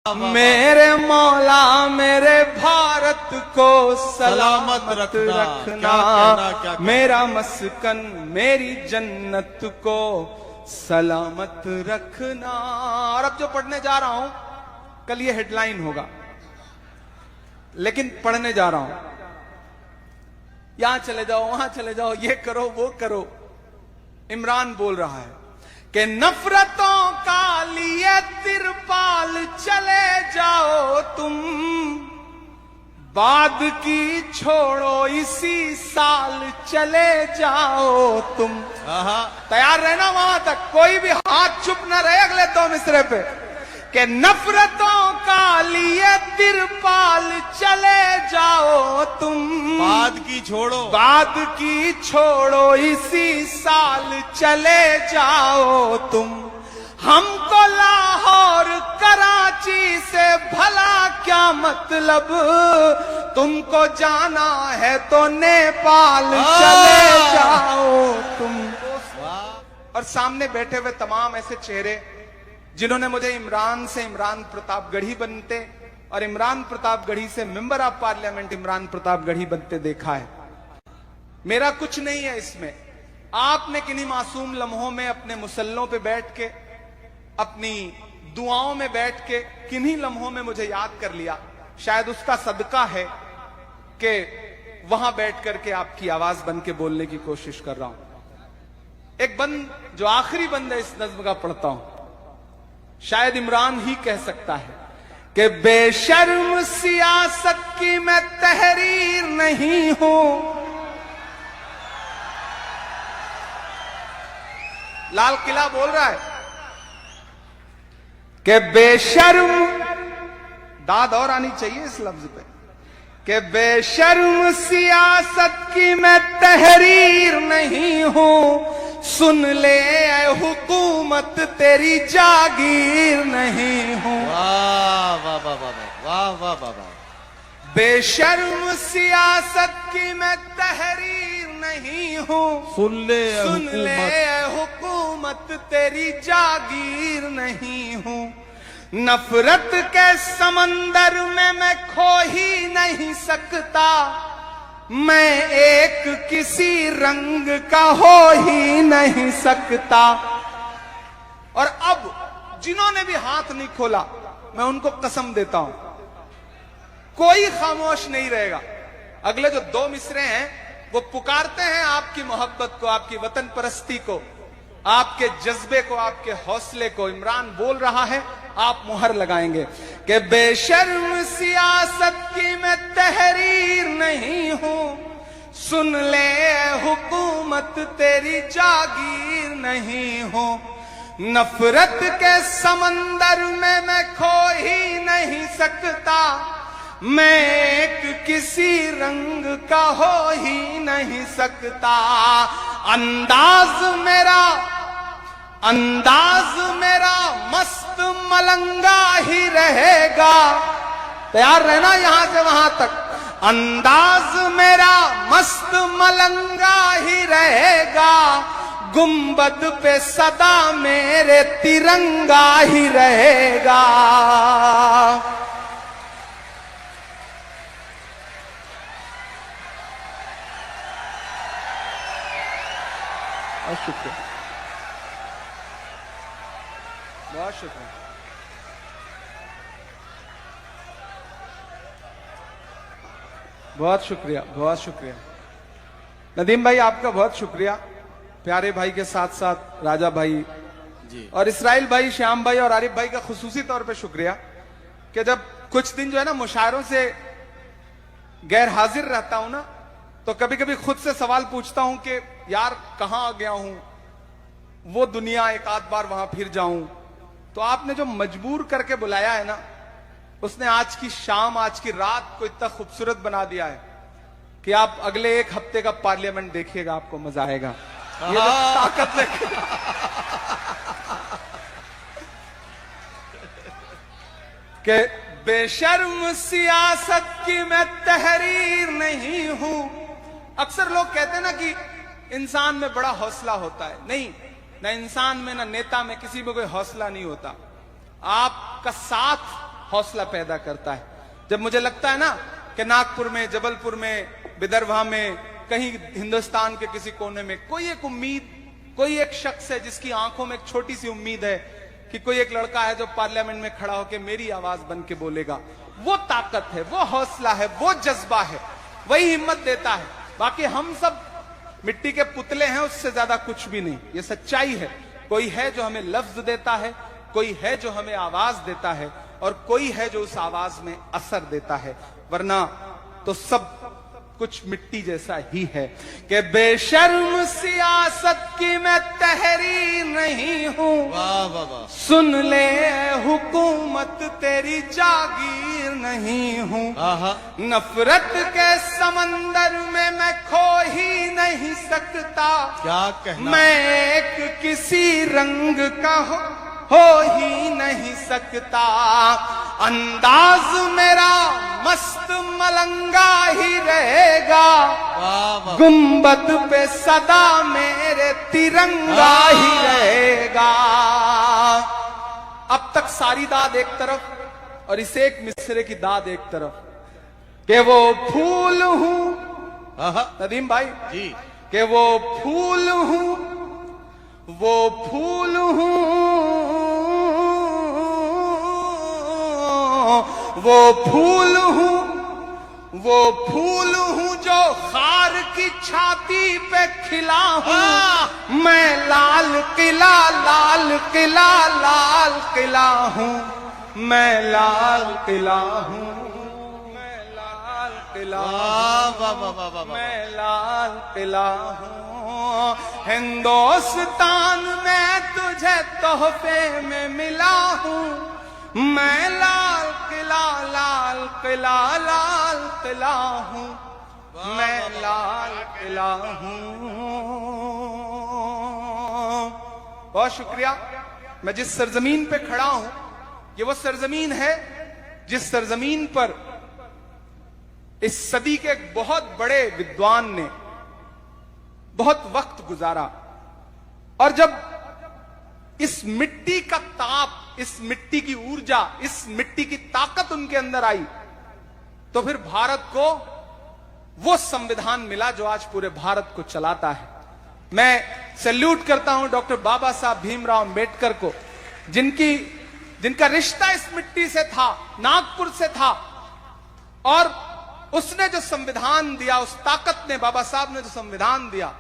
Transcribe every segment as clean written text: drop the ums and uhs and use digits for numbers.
मेरे मौला मेरे भारत को सलामत रखना, क्या मेरा मस्कन मेरी जन्नत को सलामत रखना। और अब जो पढ़ने जा रहा हूं कल ये हेडलाइन होगा, लेकिन पढ़ने जा रहा हूं, यहां चले जाओ वहां चले जाओ, ये करो वो करो। इमरान बोल रहा है कि नफरतों का लिए तिरपाल चले जाओ तुम, बाद की छोड़ो इसी साल चले जाओ तुम। तैयार रहना वहां तक, कोई भी हाथ चुप न रहे अगले दो मिसरे पे। कि नफरतों का लिए तिरपाल चले जाओ तुम, बाद की छोड़ो इसी साल चले जाओ तुम। हमको लाहौर कराची से भला क्या मतलब, तुमको जाना है तो नेपाल चले जाओ तुम। और सामने बैठे हुए तमाम ऐसे चेहरे जिन्होंने मुझे इमरान से इमरान प्रतापगढ़ी बनते और इमरान प्रतापगढ़ी से member of parliament Imran Pratapgarhi बनते देखा है। मेरा कुछ नहीं है इसमें। आपने किन्हीं मासूम लम्हों में अपने मुसल्लों पे बैठ के, अपनी दुआओं में बैठ के किन्हीं लम्हों में मुझे याद कर लिया। शायद उसका सदका है कि वहां बैठ करके आपकी आवाज बन के बोलने की कोशिश कर रहा हूं। एक बंद जो आखिरी बंद है इस नज्म का पढ़ता हूं, शायद इमरान ही कह सकता है कि बेशर्म सियासत की मैं तहरीर नहीं हूं। लाल किला बोल रहा है कि बेशर्म, दाद और आनी चाहिए इस लफ्ज पे, कि बेशर्म सियासत की मैं तहरीर नहीं हूं, सुन ले ऐ हुकूमत तेरी जागीर नहीं हूं। वाह वाह वाह वाह वाह वाह वाह वाह। बेशर्म सियासत की मैं तहरीर नहीं हूं, सुन ले ऐ हुकूमत तेरी जागीर नहीं हूं। नफरत के समंदर में मैं खो ही नहीं सकता, मैं एक किसी रंग का हो ही नहीं सकता। और अब जिन्होंने भी हाथ नहीं खोला मैं उनको कसम देता हूं कोई खामोश नहीं रहेगा। अगले जो दो मिसरे हैं वो पुकारते हैं आपकी मोहब्बत को, आपकी वतन परस्ती को, आपके जज्बे को, आपके हौसले को। इमरान बोल रहा है, आप मुहर लगाएंगे कि बेशर्म सियासत की मैं तहरीर नहीं हूं, सुन ले हुकूमत तेरी जागीर नहीं हूं। नफरत के समंदर में मैं खो ही नहीं सकता, मैं एक किसी रंग का हो ही नहीं सकता। अंदाज मेरा मस्त मलंगा ही रहेगा। तैयार रहना यहां से वहां तक। अंदाज मेरा मस्त मलंगा ही रहेगा, गुंबद पे सदा मेरे तिरंगा ही रहेगा। शुक्रिया, बहुत शुक्रिया। बहुत शुक्रिया, बहुत शुक्रिया नदीम भाई, आपका बहुत शुक्रिया। प्यारे भाई के साथ साथ राजा भाई जी और इसराइल भाई, श्याम भाई और आरिफ भाई का खुसूसी तौर पे शुक्रिया कि जब कुछ दिन जो है ना मुशायरों से गैर हाजिर रहता हूं ना, तो कभी कभी खुद से सवाल पूछता हूं कि यार कहां आ गया हूं, वो दुनिया एक आध बार वहां फिर जाऊं। तो आपने जो मजबूर करके बुलाया है ना, उसने आज की शाम, आज की रात को इतना खूबसूरत बना दिया है कि आप अगले एक हफ्ते का पार्लियामेंट देखिएगा, आपको मजा आएगा। ये जो ताकत लेके कि बेशर्म सियासत की मैं तहरीर नहीं हूं। अक्सर लोग कहते हैं ना कि इंसान में बड़ा हौसला होता है। नहीं, ना इंसान में, ना नेता में, किसी में कोई हौसला नहीं होता। आपका साथ हौसला पैदा करता है। जब मुझे लगता है ना कि नागपुर में, जबलपुर में, विदर्भा में, कहीं हिंदुस्तान के किसी कोने में कोई एक उम्मीद, कोई एक शख्स है जिसकी आंखों में एक छोटी सी उम्मीद है कि कोई एक लड़का है जो पार्लियामेंट में खड़ा होकर मेरी आवाज बन के बोलेगा, वो ताकत है, वो हौसला है, वो जज्बा है, वही हिम्मत देता है। बाकी हम सब मिट्टी के पुतले हैं, उससे ज्यादा कुछ भी नहीं। ये सच्चाई है। कोई है जो हमें लफ्ज देता है, कोई है जो हमें आवाज देता है, और कोई है जो उस आवाज में असर देता है, वरना तो सब कुछ मिट्टी जैसा ही है। कि बेशर्म सियासत की मैं तहरीर नहीं हूं, वाह वाह वाह, सुन ले हुकूमत तेरी जागीर नहीं हूं। आहा, नफरत के समंदर में मैं खो ही नहीं सकता, क्या कहना। मैं एक किसी रंग का हो ही नहीं सकता। अंदाज मेरा मस्त मलंगा ही रहेगा, वाह वाह, गुंबद पे सदा मेरे तिरंगा ही रहेगा। अब तक सारी दाद एक तरफ और इसे एक मिसरे की दाद एक तरफ। कि वो फूल हूं, आहा, नदीम भाई जी, कि वो फूल हूं, वो फूल हूं, वो फूल हूं, वो फूल हूं जो खार की छाती पे खिला हूं। मैं लाल किला, लाल किला, लाल किला हूं, मैं लाल किला हूं, मैं लाल किला, वाह वाह वाह वाह वाह, मैं लाल किला हूं। हिंदुस्तान में तुझे तोहफे में मिला हूं, मैं लाल किला, लाल किला, लाल किला हूं, मैं लाल किला हूं। बहुत शुक्रिया। मैं जिस सरजमीन पे खड़ा हूं, ये वो सरजमीन है जिस सरजमीन पर इस सदी के एक बहुत बड़े विद्वान ने बहुत वक्त गुजारा। और जब इस मिट्टी का ताप, इस मिट्टी की ऊर्जा, इस मिट्टी की ताकत उनके अंदर आई, तो फिर भारत को वो संविधान मिला जो आज पूरे भारत को चलाता है। मैं सैल्यूट करता हूं डॉक्टर बाबा साहब भीमराव अंबेडकर को, जिनका रिश्ता इस मिट्टी से था, नागपुर से था। और उसने जो संविधान दिया, उस ताकत ने, बाबा साहब ने जो संविधान दिया,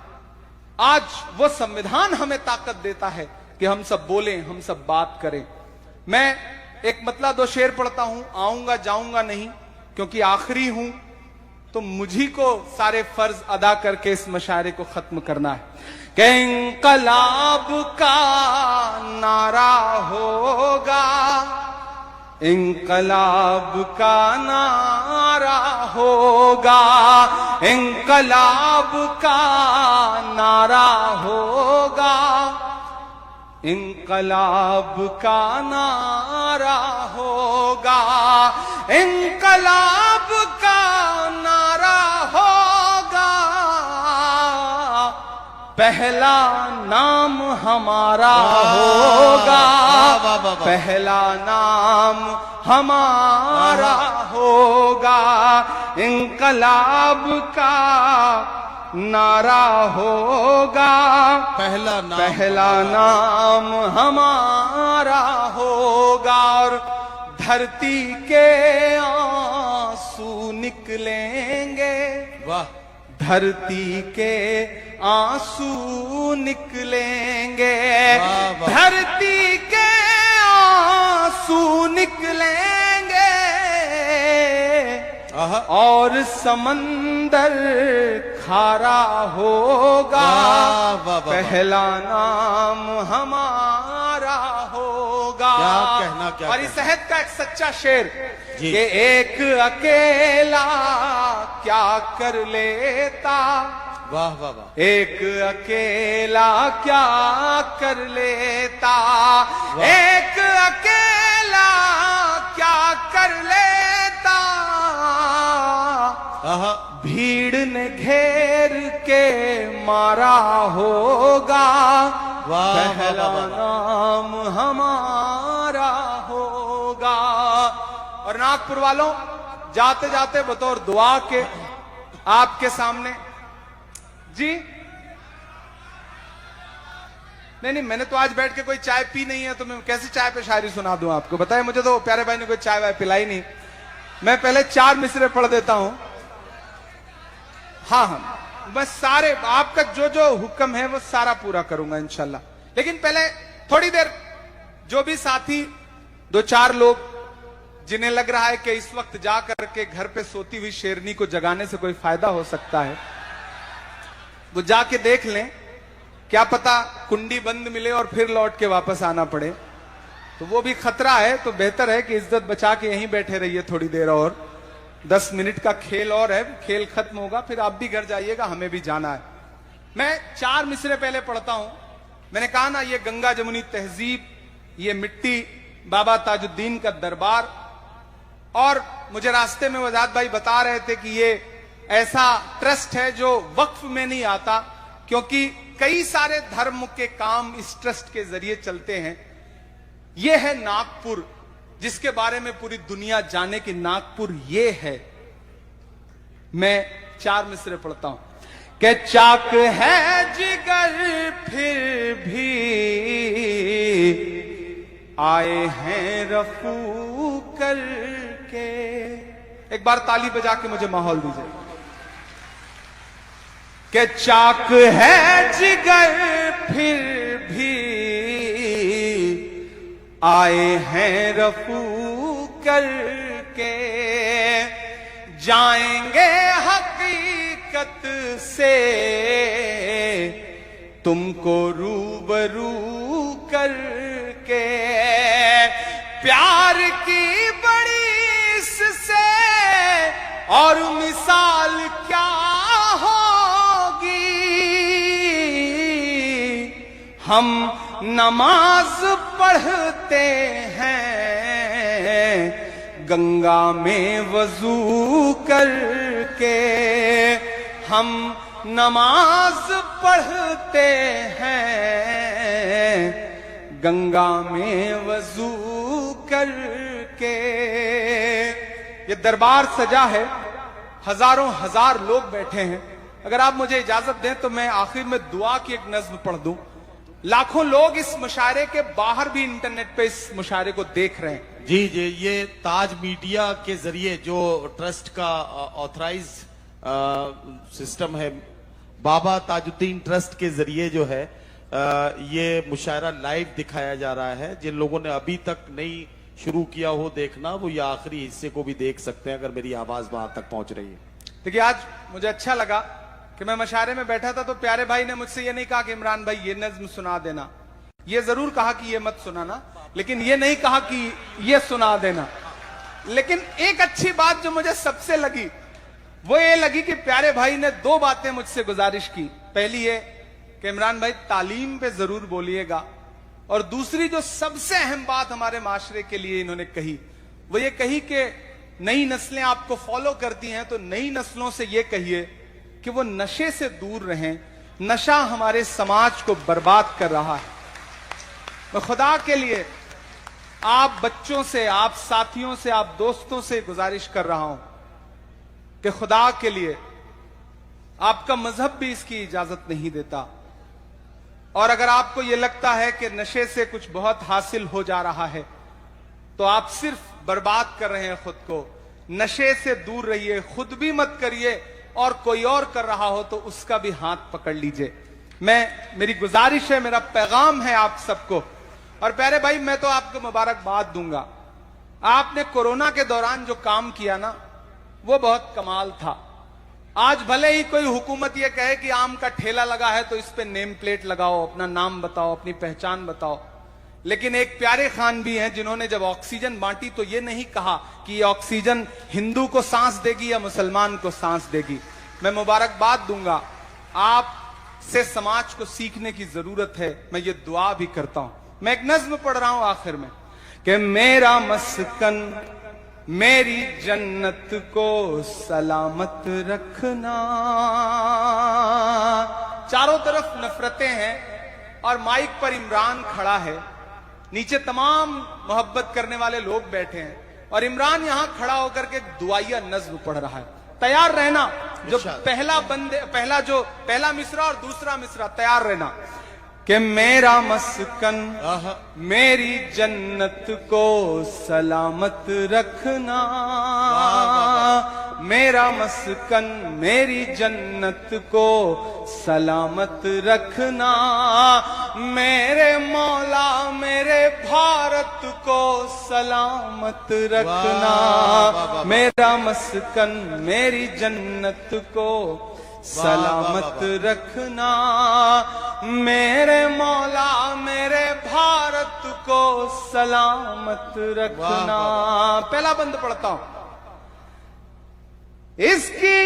आज वो संविधान हमें ताकत देता है कि हम सब बोलें, हम सब बात करें। मैं एक मतला दो शेर पढ़ता हूं, आऊंगा जाऊंगा नहीं, क्योंकि आखिरी हूं, तो मुझी को सारे फर्ज अदा करके इस मशायरे को खत्म करना है। कि इंकलाब का नारा होगा, इंकलाब का नारा होगा, इंकलाब का नारा होगा, इंकलाब का नारा होगा, इंकलाब का नारा होगा, पहला नाम हमारा होगा, पहला नाम हमारा होगा, इंकलाब का नारा होगा, पहला नाम हमारा होगा। और धरती के आंसू निकलेंगे, वाह, धरती के आंसू निकलेंगे, वाह, वाह। धरती के आंसू निकलेंगे, आहा, और समंदर खारा होगा, वाह, वाह, वाह। पहला नाम हमारा होगा। क्या कहना, क्या और इस शहद का एक सच्चा शेर जी। कि एक अकेला क्या कर लेता, वाह वाह वाह, एक अकेला क्या कर लेता, एक अकेला क्या कर लेता, आहा, भीड़ ने घेर के मारा होगा, वाह, पहला वाह, वाह, वाह। नाम हमारा होगा। और नागपुर वालों, जाते जाते बतौर दुआ के आपके सामने जी, नहीं, मैंने तो आज बैठ के कोई चाय पी नहीं है, तो मैं कैसे चाय पे शायरी सुना दूं आपको? बताइए, मुझे तो प्यारे भाई ने कोई चाय वाय पिलाई नहीं। मैं पहले 4 मिसरे पढ़ देता हूं। हाँ, बस सारे आपका जो जो हुक्म है वो सारा पूरा करूंगा इंशाल्लाह। लेकिन पहले थोड़ी देर जो भी साथी 2-4 लोग जिन्हें लग रहा है कि इस वक्त जा करके घर पे सोती हुई शेरनी को जगाने से कोई फायदा हो सकता है, वो जाके देख लें। क्या पता कुंडी बंद मिले और फिर लौट के वापस आना पड़े, तो वो भी खतरा है। तो बेहतर है कि इज्जत बचा के यहीं बैठे रहिए थोड़ी देर और। 10 मिनट का खेल और है, खेल खत्म होगा फिर आप भी घर जाइएगा, हमें भी जाना है। मैं 4 मिसरे पहले पढ़ता हूं। मैंने कहा ना, ये गंगा जमुनी तहजीब, ये मिट्टी, बाबा ताजुद्दीन का दरबार। और मुझे रास्ते में वजाद भाई बता रहे थे कि ये ऐसा ट्रस्ट है जो वक्फ में नहीं आता, क्योंकि कई सारे धर्म के काम इस ट्रस्ट के जरिए चलते हैं। यह है नागपुर, जिसके बारे में पूरी दुनिया जाने कि नागपुर ये है। मैं 4 मिसरे पढ़ता हूं कि चाक है जिगर फिर भी आए हैं रफू करके। एक बार ताली बजा के मुझे माहौल दीजिए। कि चाक है जिगर फिर भी आए हैं रफू करके, जाएंगे हकीकत से तुमको रूबरू करके। प्यार की बड़ी इससे और मिसाल क्या हम नमाज पढ़ते हैं गंगा में वजू करके। हम नमाज पढ़ते हैं गंगा में वजू करके। ये दरबार सजा है, हजारों हजार लोग बैठे हैं। अगर आप मुझे इजाजत दें तो मैं आखिर में दुआ की एक नज्म पढ़ दूं। लाखों लोग इस मुशायरे के बाहर भी इंटरनेट पे इस मुशायरे को देख रहे हैं। जी, ये ताज मीडिया के जरिए जो ट्रस्ट का ऑथराइज सिस्टम है, बाबा ताजुद्दीन ट्रस्ट के जरिए जो है ये मुशायरा लाइव दिखाया जा रहा है। जिन लोगों ने अभी तक नहीं शुरू किया हो देखना, वो ये आखिरी हिस्से को भी देख सकते हैं, अगर मेरी आवाज वहां तक पहुंच रही है। देखिए, आज मुझे अच्छा लगा कि मैं मशारे में बैठा था तो प्यारे भाई ने मुझसे ये नहीं कहा कि इमरान भाई ये नज्म सुना देना। ये जरूर कहा कि ये मत सुनाना, लेकिन ये नहीं कहा कि ये सुना देना। लेकिन एक अच्छी बात जो मुझे सबसे लगी वो ये लगी कि प्यारे भाई ने 2 बातें मुझसे गुजारिश की। पहली ये कि इमरान भाई तालीम पे जरूर बोलिएगा, और दूसरी जो सबसे अहम बात हमारे माशरे के लिए इन्होंने कही वो ये कही कि नई नस्लें आपको फॉलो करती हैं तो नई नस्लों से ये कहिए कि वो नशे से दूर रहें। नशा हमारे समाज को बर्बाद कर रहा है। मैं खुदा के लिए आप बच्चों से, आप साथियों से, आप दोस्तों से गुजारिश कर रहा हूं कि खुदा के लिए, आपका मजहब भी इसकी इजाजत नहीं देता, और अगर आपको यह लगता है कि नशे से कुछ बहुत हासिल हो जा रहा है तो आप सिर्फ बर्बाद कर रहे हैं खुद को। नशे से दूर रहिए, खुद भी मत करिए, और कोई और कर रहा हो तो उसका भी हाथ पकड़ लीजिए। मेरी गुजारिश है, मेरा पैगाम है आप सबको। और प्यारे भाई, मैं तो आपको मुबारकबाद दूंगा। आपने कोरोना के दौरान जो काम किया ना, वो बहुत कमाल था। आज भले ही कोई हुकूमत ये कहे कि आम का ठेला लगा है तो इस पे नेम प्लेट लगाओ, अपना नाम बताओ, अपनी पहचान बताओ, लेकिन एक प्यारे खान भी हैं जिन्होंने जब ऑक्सीजन बांटी तो ये नहीं कहा कि ये ऑक्सीजन हिंदू को सांस देगी या मुसलमान को सांस देगी। मैं मुबारकबाद दूंगा, आप से समाज को सीखने की जरूरत है। मैं ये दुआ भी करता हूं। मैं एक नज्म पढ़ रहा हूं आखिर में कि मेरा मस्कन मेरी जन्नत को सलामत रखना। चारों तरफ नफरतें हैं और माइक पर इमरान खड़ा है, नीचे तमाम मोहब्बत करने वाले लोग बैठे हैं। और इमरान यहां खड़ा होकर के दुआया नज्म पढ़ रहा है। तैयार रहना, जो पहला मिसरा और दूसरा मिसरा तैयार रहना कि मेरा मस्कन मेरी जन्नत को सलामत रखना, मेरा मस्कन मेरी जन्नत को सलामत रखना, मेरे मौला मेरे भारत को सलामत रखना, मेरा मस्कन मेरी जन्नत को सलामत रखना, मेरे मौला मेरे भारत को सलामत रखना। पहला बंद पढ़ता हूं। इसकी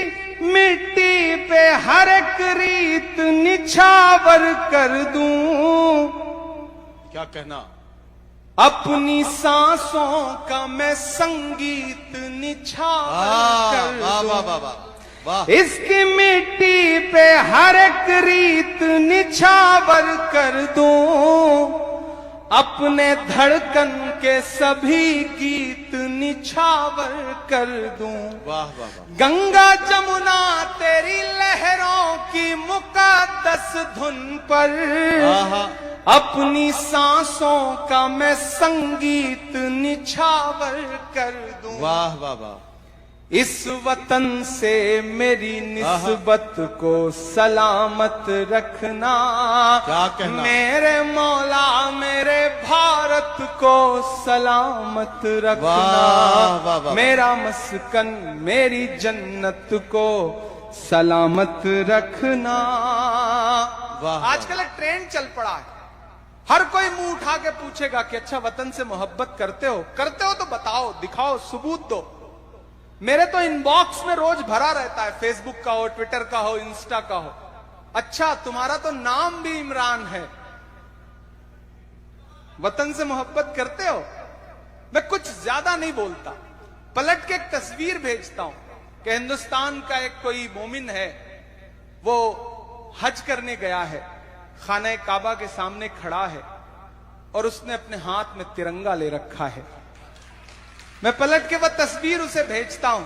मिट्टी पे हर एक रीत निछावर कर दूं, क्या कहना, अपनी सांसों का मैं संगीत निछावर कर दूं। इसकी मिट्टी पे हर एक रीत निछावर कर दूं, अपने धड़कन के सभी गीत निछावर कर दूं। वाह वाह वाह। गंगा जमुना तेरी लहरों की मुकद्दस धुन पर अपनी सांसों का मैं संगीत निछावर कर दूं। वाह वाह वाह। इस वतन से मेरी निस्बत को सलामत रखना, क्या कहना, मेरे मौला मेरे भारत को सलामत रखना। वाह वाह वाह। मेरा मस्कन मेरी जन्नत को सलामत रखना। आजकल एक ट्रेंड चल पड़ा है, हर कोई मुंह उठा के पूछेगा कि अच्छा वतन से मोहब्बत करते हो? करते हो तो बताओ, दिखाओ, सबूत दो। मेरे तो इनबॉक्स में रोज भरा रहता है, फेसबुक का हो, ट्विटर का हो, इंस्टा का हो। अच्छा तुम्हारा तो नाम भी इमरान है, वतन से मोहब्बत करते हो? मैं कुछ ज्यादा नहीं बोलता, पलट के एक तस्वीर भेजता हूं कि हिंदुस्तान का एक कोई मोमिन है, वो हज करने गया है, खाने काबा के सामने खड़ा है और उसने अपने हाथ में तिरंगा ले रखा है। मैं पलट के वह तस्वीर उसे भेजता हूं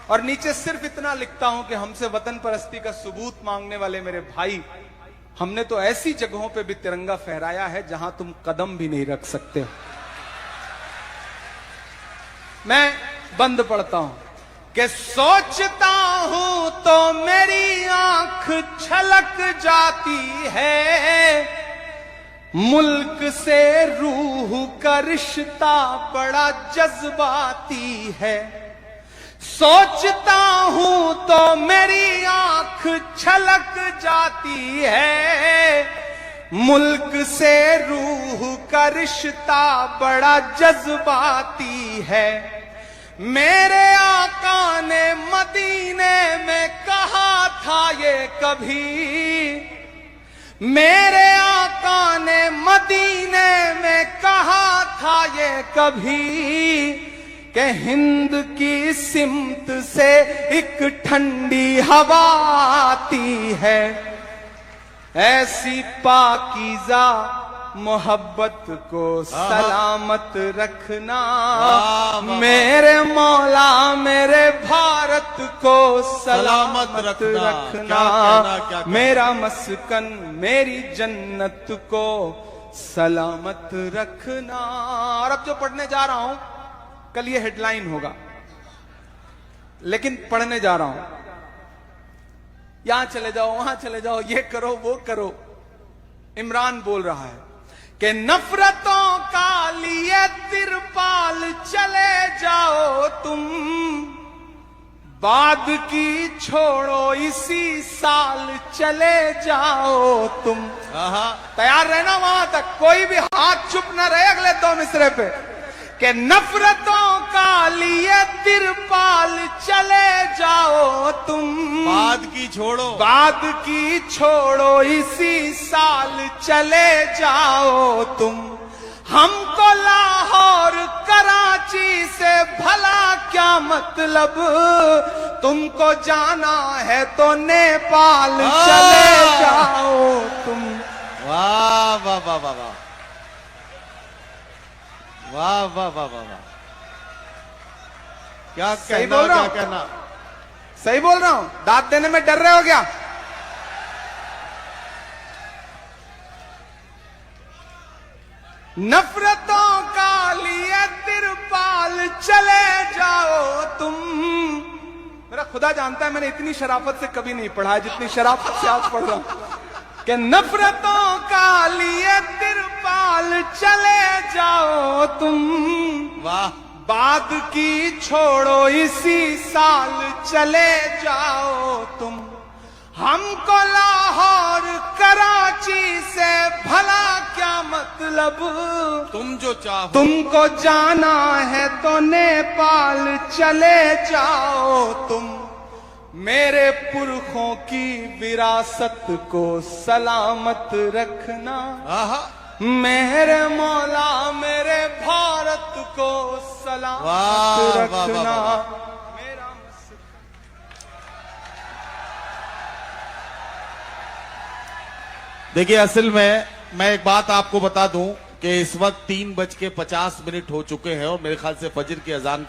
और नीचे सिर्फ इतना लिखता हूं कि हमसे वतन परस्ती का सबूत मांगने वाले मेरे भाई, हमने तो ऐसी जगहों पे भी तिरंगा फहराया है जहां तुम कदम भी नहीं रख सकते। मैं बंद पढ़ता हूं कि सोचता हूं तो मेरी आंख छलक जाती है, मुल्क से रूह का रिश्ता बड़ा जज्बाती है। सोचता हूं तो मेरी आंख छलक जाती है, मुल्क से रूह का रिश्ता बड़ा जज्बाती है। मेरे आका ने मदीने में कहा था ये कभी, मेरे आका ने मदीने में कहा था ये कभी कि हिंद की सिमत से एक ठंडी हवा आती है, ऐसी पाकीज़ा मोहब्बत को सलामत रखना, मेरे मौला मेरे भारत को सलामत रखना, मेरा मस्कन मेरी जन्नत को सलामत रखना। और अब जो पढ़ने जा रहा हूं, कल ये हेडलाइन होगा, लेकिन पढ़ने जा रहा हूं, यहां चले जाओ, वहां चले जाओ, ये करो वो करो। इमरान बोल रहा है कि नफरतों का लिए तिरपाल चले जाओ तुम, बाद की छोड़ो इसी साल चले जाओ तुम। तैयार रहना वहां तक, कोई भी हाथ चुप न रहे अगले दो मिसरे पे। कि नफरतों का लिए तिरपाल चले जाओ तुम, बाद की छोड़ो, बाद की छोड़ो इसी साल चले जाओ तुम। हमको लाहौर कराची से भला क्या मतलब, तुमको जाना है तो नेपाल चले जाओ तुम। वाह वाह वाह वाह वाह वाह वाह वाह वाह वाह। क्या सही कहना, बोल रहा क्या हूं? कहना? सही बोल रहा हूं? दाद देने में डर रहे हो क्या? नफरतों का लिए तिरपाल चले जाओ तुम। मेरा खुदा जानता है मैंने इतनी शराफत से कभी नहीं पढ़ा है जितनी शराफत से आज पढ़ रहा हूं कि नफरतों का लिए तिरपाल चले जाओ तुम। वाह, बाद की छोड़ो इसी साल चले जाओ तुम। हमको लाहौर कराची से भला क्या मतलब, तुम जो चाहो। तुमको जाना है तो नेपाल चले जाओ तुम। मेरे पुरखों की विरासत को सलामत रखना, आहा, मेरे मौला मेरे भारत को सलामत वाह, वाह, रखना। वाह, वाह। देखिए, असल में मैं एक बात आपको बता दूं कि इस वक्त 3:50 हो चुके हैं और मेरे ख्याल से फजर की अजान